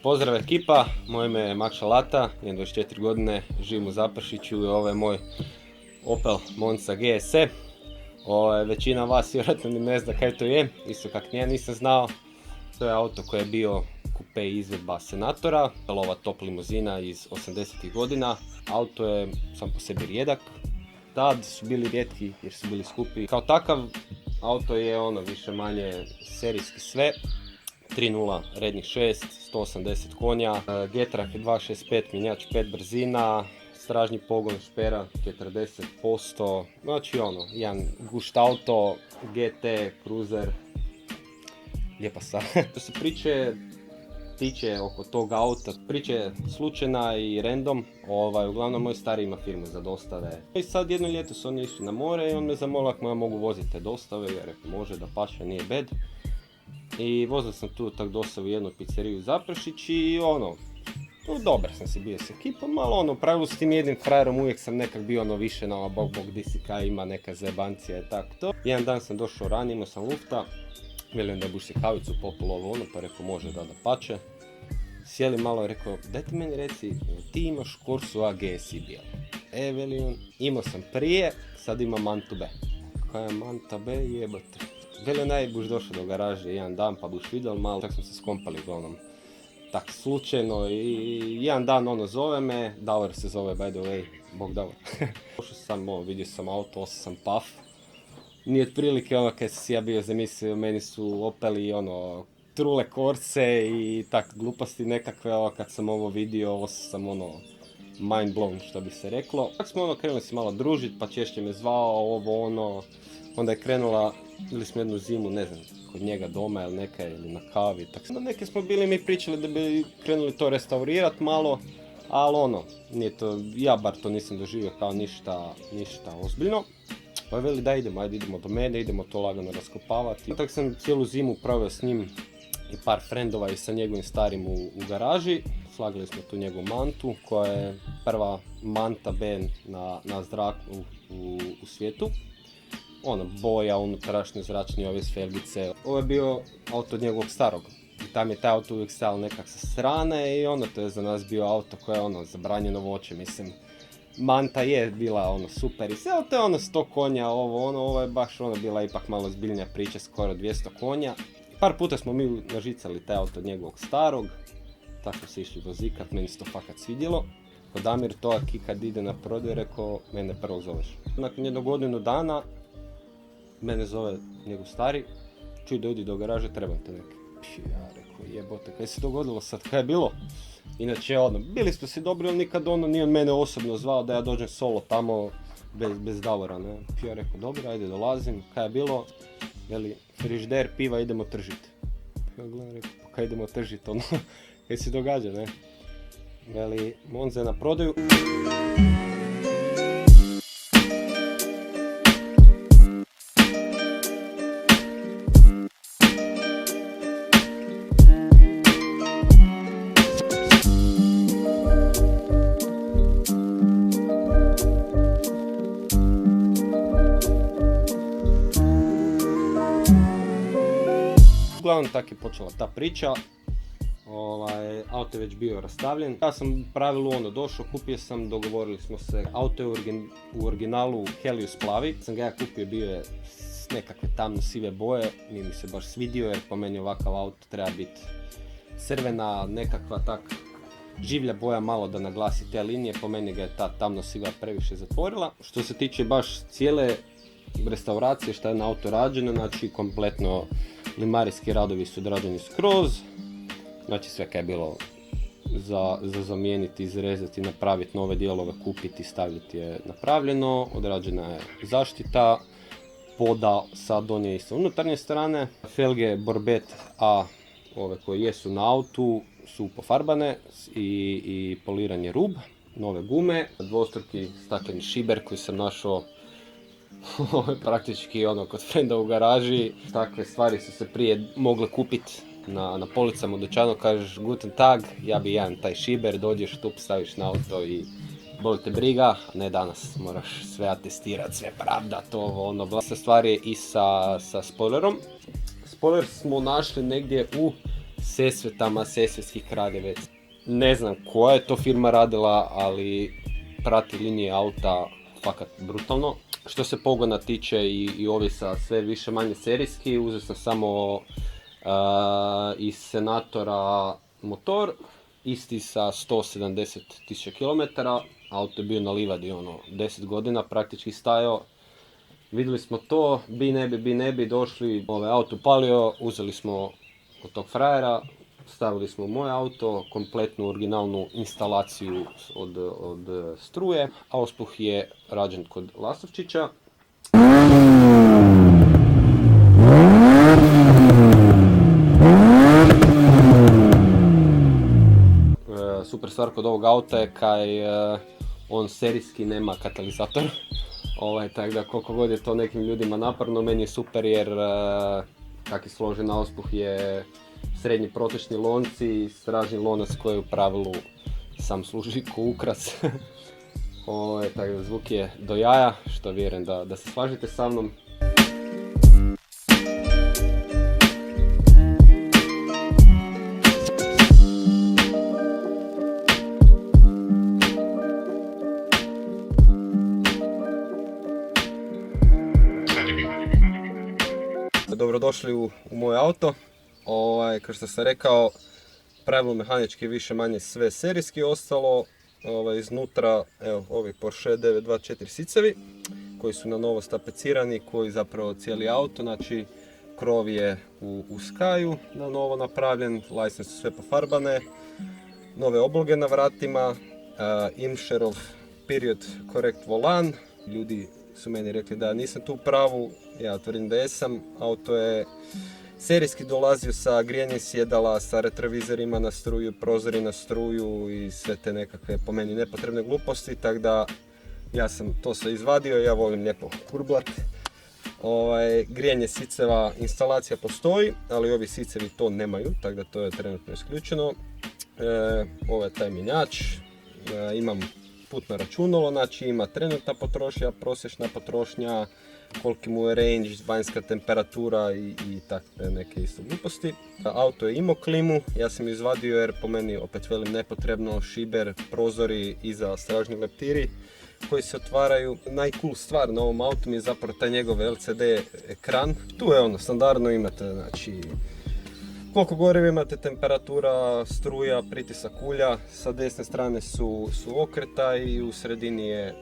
Pozdrav ekipa, moje ime je Makša Lata, imam 24 godine, živim u Zaprešiću i ovo je moj Opel Monza GSE. Većina vas vjerojatno ni ne zna kaj to je, isto kak nije nisam znao. To je auto koje je bio kupe izvedba Senatora, ova top limuzina iz 80-ih godina. Auto je sam po sebi rijedak, tad su bili rijetki jer su bili skupi. Kao takav, auto je više manje serijski sve. 3.0 rednih 6, 180 konja, Getrack 265 mjenjač 5 brzina, stražnji pogon špera 40%, znači jedan gušt auto, GT, cruiser, lijepa stvar. Što se priče tiče oko tog auta, priče je slučajna i random, uglavnom moj stari ima firmu za dostave. I sad jedno ljeto su oni išli na more i on me zamolio ako ja mogu voziti te dostave, ja rekao može, da paše, nije bed. I vozio sam tu tak dostavu u jednu pizzeriju u Zaprešić i dobar sam si bio s ekipom, ali u pravilu s tim jednim frajerom uvijek sam nekak bio više na bog di si kaj ima neka zebancija i tako to. Jedan dan sam došao ranije, imao sam lufta, velim da buš si kavicu popilo pa rekao može da pače. Sjeli malo i rekao, daj ti meni reci, ti imaš Corsu A GSI bijel. Veli on, imao sam prije, sad imam Mantu B. Kaj je Manta B, jebate. Veli onaj buš došao do garaže jedan dan pa buš vidio malo, tako smo se skompali uglavnom. Tak slučajno i jedan dan zove me, Davor se zove by the way, bog Davor. Došao sam, vidio sam auto, osao sam paf. Nije otprilike kad si ja bio zamislio, meni su Opeli trule Corse i tak gluposti nekakve, kad sam ovo vidio, osao sam mind blown što bi se reklo. Tako smo krenuli se malo družit, pa češće me zvao, onda je krenula, bili smo jednu zimu, ne znam, kod njega doma ili na kavi, tako neke smo bili mi pričali da bi krenuli to restaurirat malo, ali nije to, ja bar to nisam doživio kao ništa ozbiljno. Pa veli da idemo do mene, idemo to lagano raskopavati. Tako sam cijelu zimu proveo s njim i par frendova i sa njegovim starim u garaži. Slagali smo tu njegovu Mantu, koja je prva Manta B na zraku u svijetu. Boja, unutrašnje zračni ove felgice. Ovo je bio auto od njegovog starog. I tam je taj auto uvijek stajao nekak sa strane i to je za nas bio auto koje je zabranjeno voće, mislim. Manta je bila super i sve, ali to je 100 konja, ovo je baš bila ipak malo zbiljnija priča, skoro 200 konja. Par puta smo mi nažicali taj auto od njegovog starog, tako se išli vozikat, meni se to fakat svidjelo. Kod Damir to kad ide na prodaju, rekao, mene prvo zoveš. Nakon jednog godinu dana, mene zove njegov stari, čuj dojdi do garaže, trebam te neke. Ja rekao, jebote, kaj se dogodilo sad, kaj je bilo? Inače, bili smo si dobri, ali nikad nije on mene osobno zvao da ja dođem solo tamo bez Davora, ne. Ja rekao, dobro, ajde dolazim, kaj je bilo? Veli, frižder, piva, idemo tržiti. Ja gledam, rekao, pa kaj idemo tržiti, kaj se događa, ne. Veli, Monza je na prodaju. Uglavnom tako je počela ta priča, auto je već bio rastavljen. Ja sam u pravilu došao, kupio sam, dogovorili smo se, auto je u originalu Helios plavi. Sam ga ja kupio, bio je s nekakve tamno sive boje, nije mi se baš svidio jer po meni ovakav auto treba biti crvena, nekakva tak življa boja malo da naglasi te linije, po meni ga je ta tamno siva previše zatvorila. Što se tiče baš cijele restauracije što je na auto rađeno, znači kompletno limarijski radovi su odrađeni skroz, znači sve kaj je bilo za zamijeniti, izrezati, napraviti nove dijelove, kupiti, staviti je napravljeno, odrađena je zaštita, poda sa donje i sa unutarnje strane, felge Borbet A, ove koje jesu na autu, su pofarbane i poliran je rub, nove gume, dvostruki stakleni šiber koji sam našao praktički kod frenda u garaži. Takve stvari su se prije mogle kupiti na policama u dućanu, kažeš guten tag, ja bi jedan taj šiber, dođeš tu, staviš na auto i boli te briga, a ne danas, moraš sve atestirati, sve pravdat, Sve stvari i sa spoilerom. Spoiler smo našli negdje u Sesvetama, Sesvetski kraljevec. Ne znam koja je to firma radila, ali prati linije auta fakat brutalno. Što se pogona tiče i ovi sa sve više manje serijski, uzeo sam samo iz Senatora motor, isti sa 170.000 km, auto je bio na livadi, 10 godina praktički stajao. Vidjeli smo to, bi ne bi, došli, auto palio, uzeli smo od tog frajera, stavili smo u moj auto, kompletnu originalnu instalaciju od struje, a auspuh je rađen kod Lastovčića. Super stvar kod ovog auta je kaj on serijski nema katalizator. Tako da koliko god je to nekim ljudima naporno, meni je super jer kak je složen auspuh je srednji protečni lonci, stražni lonac koji u pravilu sam služi ko ukras. Tako da zvuk je do jaja, što vjerujem da se slažete sa mnom. Dobrodošli u moj auto. Kao što sam rekao, pravilo mehanički više manje sve serijski ostalo. Iznutra, evo, ovi Porsche 924 sicevi koji su na novo stapecirani, koji zapravo cijeli auto, znači krov je u Skyu na novo napravljen, lajsne su sve pofarbane, nove obloge na vratima, Imscherov period correct volan. Ljudi su meni rekli da nisam tu u pravu, ja tvrdim da jesam. Auto je serijski dolazio sa grijanjem sjedala, sa retrovizorima na struju, prozori na struju i sve te nekakve po meni nepotrebne gluposti, tako da ja sam to sve izvadio, ja volim lijepo kurblat. Grijanje siceva, instalacija postoji, ali ovi sicevi to nemaju, tako da to je trenutno isključeno. Ovo je taj mjenjač, imam putno računalo, znači ima trenutna potrošnja, prosječna potrošnja, koliki mu je range, vanjska temperatura i takve neke isto gluposti. Auto je imao klimu, ja sam izvadio jer po meni, opet velim, nepotrebno, šiber, prozori iza stražni leptiri koji se otvaraju. Najcool stvar na ovom autu mi je zapravo taj njegov LCD ekran. Tu je standardno imate, znači, koliko goriva imate, temperatura, struja, pritisak ulja, sa desne strane su okretaji i u sredini je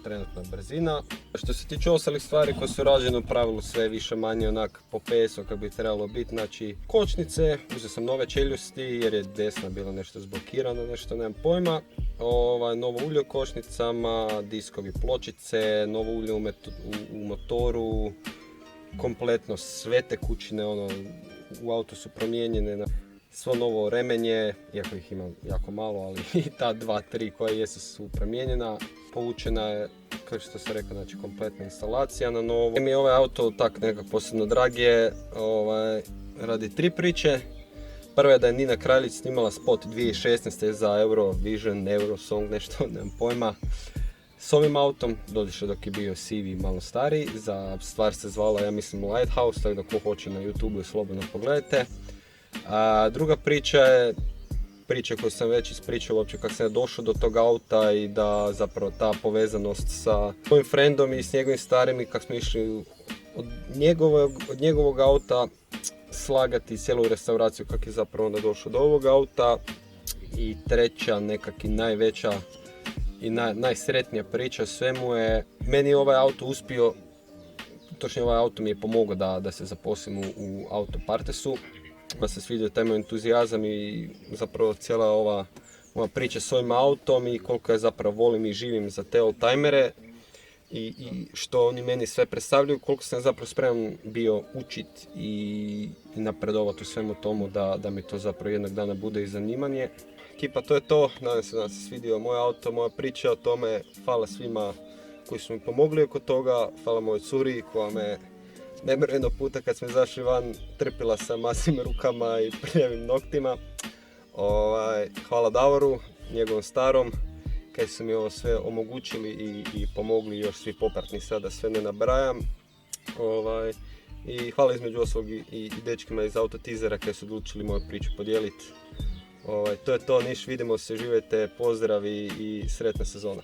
trenutna brzina. Što se tiče ostalih stvari koje su rađene u pravilu sve više manje onak po PS-u kako bi trebalo biti, znači kočnice, uzeo sam nove čeljusti jer je desna bila nešto zblokirana, nešto nemam pojma. Novo ulje u kočnicama, diskovi pločice, novo ulje u motoru, kompletno sve tekućine, u autu su promijenjene, svo novo remenje, iako ih imam jako malo, ali i ta 2-3 koja jesu su promijenjena. Povučena je, kao što sam rekao, znači kompletna instalacija na novo. Mi je ovaj auto tak nekako posebno drag je, radi 3 priče. Prva je da je Nina Kraljić snimala spot 2016. za Eurovision, Eurosong, nešto, nemam pojma. S ovim autom, doduše dok je bio CV malo stariji, za stvar se zvala, ja mislim, Lighthouse, tako da ko hoće na YouTube slobodno pogledajte. Druga priča je priča koju sam već ispričao uopće kako sam ja došao do tog auta i da zapravo ta povezanost sa mojim friendom i s njegovim starim i kako smo išli od njegovog auta slagati cijelu restauraciju kako je zapravo onda došao do ovog auta. I treća, nekak i najveća i najsretnija priča svemu je, meni je ovaj auto uspio, točnije ovaj auto mi je pomogao da se zaposlim u Autopartesu. Ma se svidio taj moj entuzijazam i zapravo cijela ova moja priča s ovim autom i koliko ja zapravo volim i živim za te oldtimere i što oni meni sve predstavljaju, koliko sam zapravo spreman bio učit i napredovati u svemu tomu da mi to zapravo jednog dana bude i zanimanje. Ekipa, to je to, nadam se da se svidio moj auto, moja priča o tome, hvala svima koji su mi pomogli oko toga, hvala mojoj curi koja me nebrojeno puta kad smo izašli van trpila sa masnim rukama i prljavim noktima. Hvala Davoru, njegovom starom, kad su mi ovo sve omogućili i pomogli još svi popratni sada, sve ne nabrajam. I hvala između ostalog i dečkima iz Autotizera koji su odlučili moju priču podijeliti. To je to, Niš, vidimo se, živjeti, pozdrav i sretna sezona.